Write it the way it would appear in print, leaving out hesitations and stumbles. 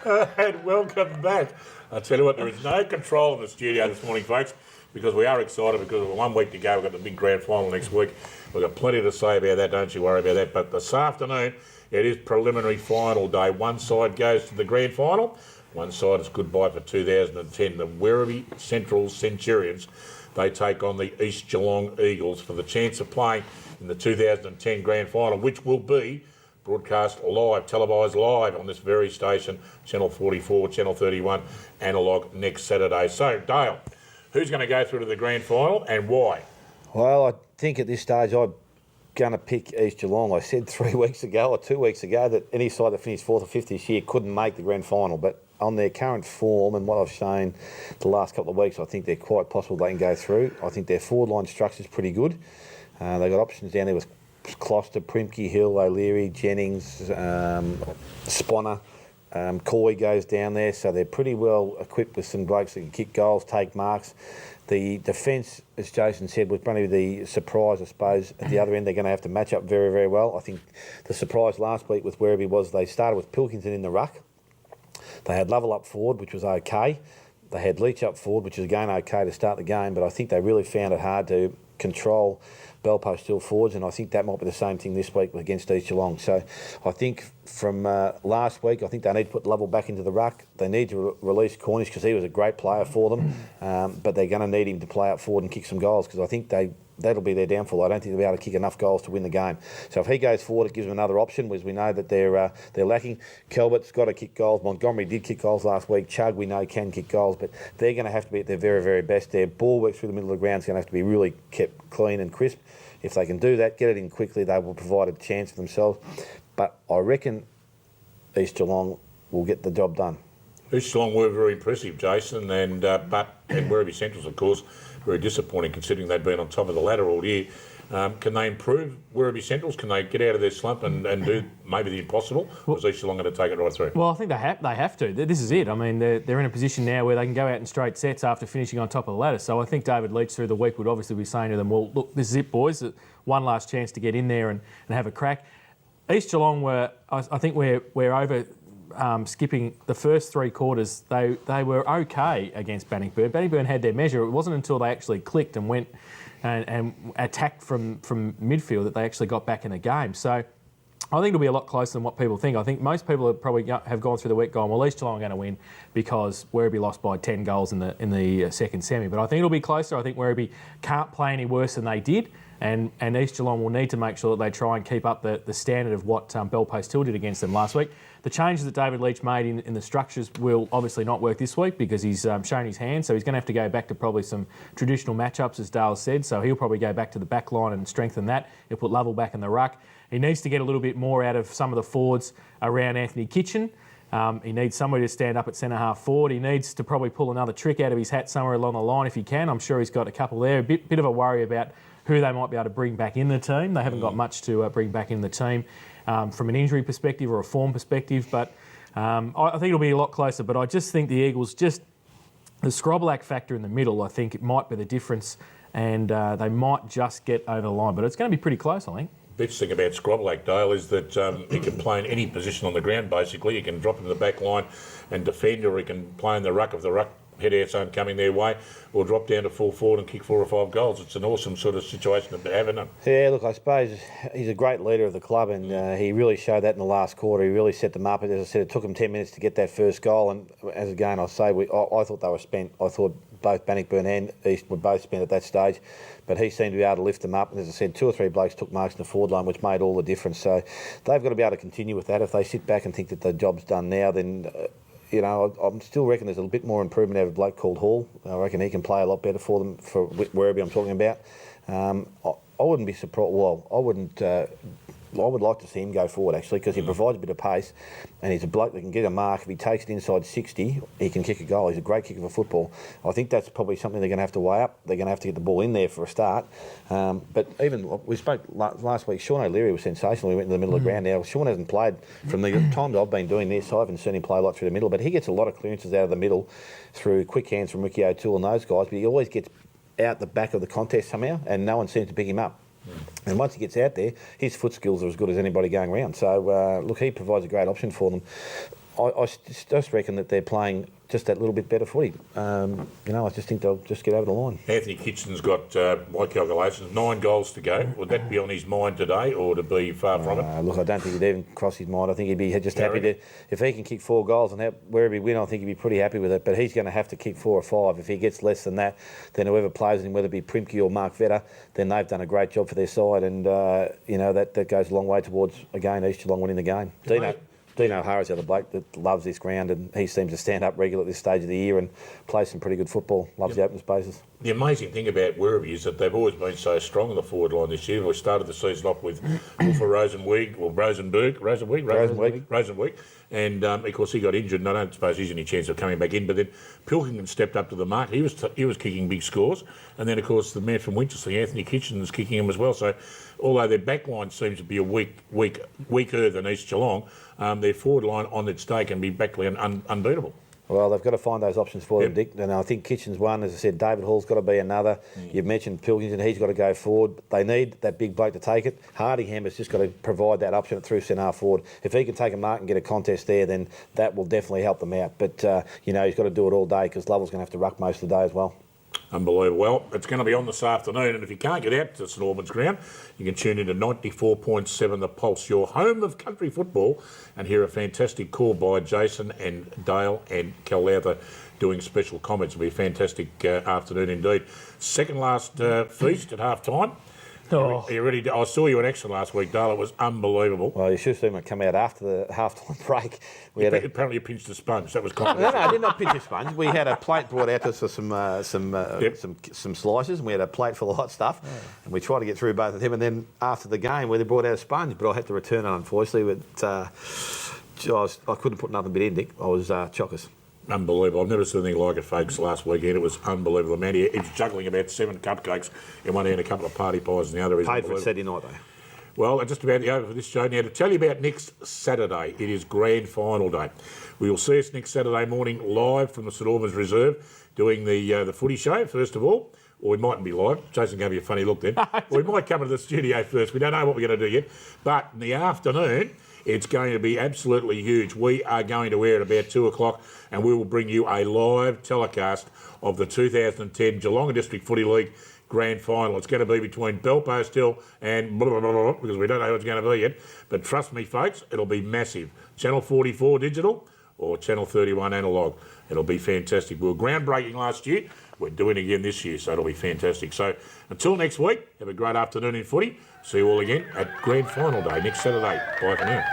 And welcome back. I tell you what, there is no control in the studio this morning, folks, because we are excited because we've got 1 week to go. We've got the big grand final next week. We've got plenty to say about that, don't you worry about that. But this afternoon, it is preliminary final day. One side goes to the grand final. One side is goodbye for 2010. The Werribee Central Centurions, they take on the East Geelong Eagles for the chance of playing in the 2010 grand final, which will be broadcast live, televised live on this very station, Channel 44, Channel 31, analogue next Saturday. So, Dale, who's going to go through to the grand final and why? Well, I think at this stage I'm going to pick East Geelong. I said 3 weeks ago or 2 weeks ago that any side that finished 4th or 5th this year couldn't make the grand final, but on their current form and what I've shown the last couple of weeks, I think they're quite possible they can go through. I think their forward line structure is pretty good. They've got options down there with Closter, Primke, Hill, O'Leary, Jennings, Sponner, Coy goes down there, so they're pretty well equipped with some blokes that can kick goals, take marks. The defence, as Jason said, was probably the surprise, I suppose. At the other end, they're going to have to match up very, very well. I think the surprise last week with Werribee was they started with Pilkington in the ruck. They had Lovell up forward, which was okay. They had Leach up forward, which was again okay to start the game, but I think they really found it hard to control Belpo still forwards, and I think that might be the same thing this week against East Geelong. So I think from last week, I think they need to put Lovell back into the ruck. They need to release Cornish because he was a great player for them, but they're going to need him to play up forward and kick some goals because I think that'll be their downfall. I don't think they'll be able to kick enough goals to win the game. So if he goes forward, it gives them another option, because we know that they're lacking. Kelbert's got to kick goals. Montgomery did kick goals last week. Chug, we know, can kick goals, but they're going to have to be at their very, very best. Their ball work through the middle of the ground is going to have to be really kept clean and crisp. If they can do that, get it in quickly, they will provide a chance for themselves. But I reckon East Geelong will get the job done. East Geelong were very impressive, Jason, and Werribee Central's, of course, very disappointing considering they've been on top of the ladder all year. Can they improve Werribee Centrals? Can they get out of their slump and do maybe the impossible? Or is East Geelong going to take it right through? Well, I think they have to. This is it. I mean, they're in a position now where they can go out in straight sets after finishing on top of the ladder. So I think David Leach through the week would obviously be saying to them, well, look, this is it, boys. One last chance to get in there and have a crack. East Geelong I think we're over skipping the first 3 quarters. They were okay against Bannockburn. Bannockburn had their measure. It wasn't until they actually clicked and went and attacked from midfield that they actually got back in the game. So I think it'll be a lot closer than what people think. I think most people have gone through the week going, well, East Geelong are going to win because Werribee lost by 10 goals in the second semi. But I think it'll be closer. I think Werribee can't play any worse than they did. And East Geelong will need to make sure that they try and keep up the standard of what Belpo still did against them last week. The changes that David Leach made in the structures will obviously not work this week because he's shown his hand, so he's going to have to go back to probably some traditional matchups, as Dale said, so he'll probably go back to the back line and strengthen that. He'll put Lovell back in the ruck. He needs to get a little bit more out of some of the forwards around Anthony Kitchen. He needs somebody to stand up at centre-half forward. He needs to probably pull another trick out of his hat somewhere along the line if he can. I'm sure he's got a couple there. A bit of a worry about who they might be able to bring back in the team. They haven't got much to bring back in the team from an injury perspective or a form perspective, but I think it'll be a lot closer. But I just think the Eagles, just the Scroblack factor in the middle, I think it might be the difference, and they might just get over the line. But it's going to be pretty close, I think. The best thing about Scroblack, Dale, is that he can play in any position on the ground, basically. He can drop in the back line and defend, or he can play in the ruck if the ruck head outs aren't coming their way, or drop down to full forward and kick 4 or 5 goals. It's an awesome sort of situation to have, isn't it? Yeah, look, I suppose he's a great leader of the club, and he really showed that in the last quarter. He really set them up. As I said, it took him 10 minutes to get that first goal, and as again, I thought they were spent. I thought both Bannockburn and East were both spent at that stage, but he seemed to be able to lift them up, and as I said, 2 or 3 blokes took marks in the forward line, which made all the difference. So they've got to be able to continue with that. If they sit back and think that the job's done now, then I still reckon there's a bit more improvement out of a bloke called Hall. I reckon he can play a lot better for them, for Werribee I'm talking about. I wouldn't be surprised. Well, I would like to see him go forward, actually, because he provides a bit of pace, and he's a bloke that can get a mark. If he takes it inside 60, he can kick a goal. He's a great kicker for football. I think that's probably something they're going to have to weigh up. They're going to have to get the ball in there for a start. But even, we spoke last week, Sean O'Leary was sensational. He went in the middle of the ground. Now, Sean hasn't played from the times I've been doing this. I haven't seen him play a lot through the middle, but he gets a lot of clearances out of the middle through quick hands from Ricky O'Toole and those guys, but he always gets out the back of the contest somehow, and no one seems to pick him up. And once he gets out there, his foot skills are as good as anybody going around. So, look, he provides a great option for them. I just reckon that they're playing just that little bit better footy. I just think they'll just get over the line. Anthony Kitchen's got, my calculations, 9 goals to go. Would that be on his mind today or to be far from it? Look, I don't think he'd even cross his mind. I think he'd be just happy really? to, if he can kick 4 goals and wherever he win, I think he'd be pretty happy with it. But he's going to have to kick 4 or 5. If he gets less than that, then whoever plays with him, whether it be Primke or Mark Vetter, then they've done a great job for their side. And, that goes a long way towards, again, East Geelong winning the game. Dino O'Hara's the other bloke that loves this ground, and he seems to stand up regular at this stage of the year and play some pretty good football. Loves the open spaces. The amazing thing about Werribee is that they've always been so strong in the forward line this year. We started the season off with Rosenberg, and of course he got injured, and I don't suppose he's any chance of coming back in. But then Pilkington stepped up to the mark. He was kicking big scores, and then of course the man from Winchester, Anthony Kitchen, is kicking him as well. So although their back line seems to be weaker than East Geelong, their forward line on its day can be backly unbeatable. Well, they've got to find those options for them, Dick. And I think Kitchen's one. As I said, David Hall's got to be another. You've mentioned Pilkington. He's got to go forward. They need that big bloke to take it. Hardingham has just got to provide that option through centre forward. If he can take a mark and get a contest there, then that will definitely help them out. But, he's got to do it all day because Lovell's going to have to ruck most of the day as well. Unbelievable. Well, it's going to be on this afternoon, and if you can't get out to St Albans ground, you can tune into 94.7 The Pulse, your home of country football, and hear a fantastic call by Jason and Dale and Callather doing special comments. It'll be a fantastic afternoon indeed. Second last feast at half time. Oh. Are you ready? I saw you in action last week, Dale. It was unbelievable. Well, you should have seen it come out after the half-time break. Apparently you pinched a sponge. That was No, confidential. I did not pinch a sponge. We had a plate brought out to us for some slices, and we had a plate full of hot stuff, and we tried to get through both of them. And then after the game, they brought out a sponge, but I had to return it, unfortunately. But I couldn't put nothing but in, Dick. I was chockers. Unbelievable. I've never seen anything like it, folks, last weekend. It was unbelievable. Man, he was juggling about 7 cupcakes in one hand, a couple of party pies in the other. Paid for it Saturday night, though. Well, just about the over for this show. Now, to tell you about next Saturday, it is grand final day. We will see us next Saturday morning live from the St Albans Reserve doing the footy show, first of all. Or we mightn't be live. Jason gave me a funny look then. We might come into the studio first. We don't know what we're going to do yet. But in the afternoon, it's going to be absolutely huge. We are going to air at about 2 o'clock, and we will bring you a live telecast of the 2010 Geelong District Footy League Grand Final. It's going to be between Belpost Hill and blah, blah, blah, blah, because we don't know what it's going to be yet. But trust me, folks, it'll be massive. Channel 44 digital or Channel 31 analog. It'll be fantastic. We were groundbreaking last year. We're doing it again this year, so it'll be fantastic. So until next week, have a great afternoon in footy. See you all again at Grand Final Day next Saturday. Bye for now.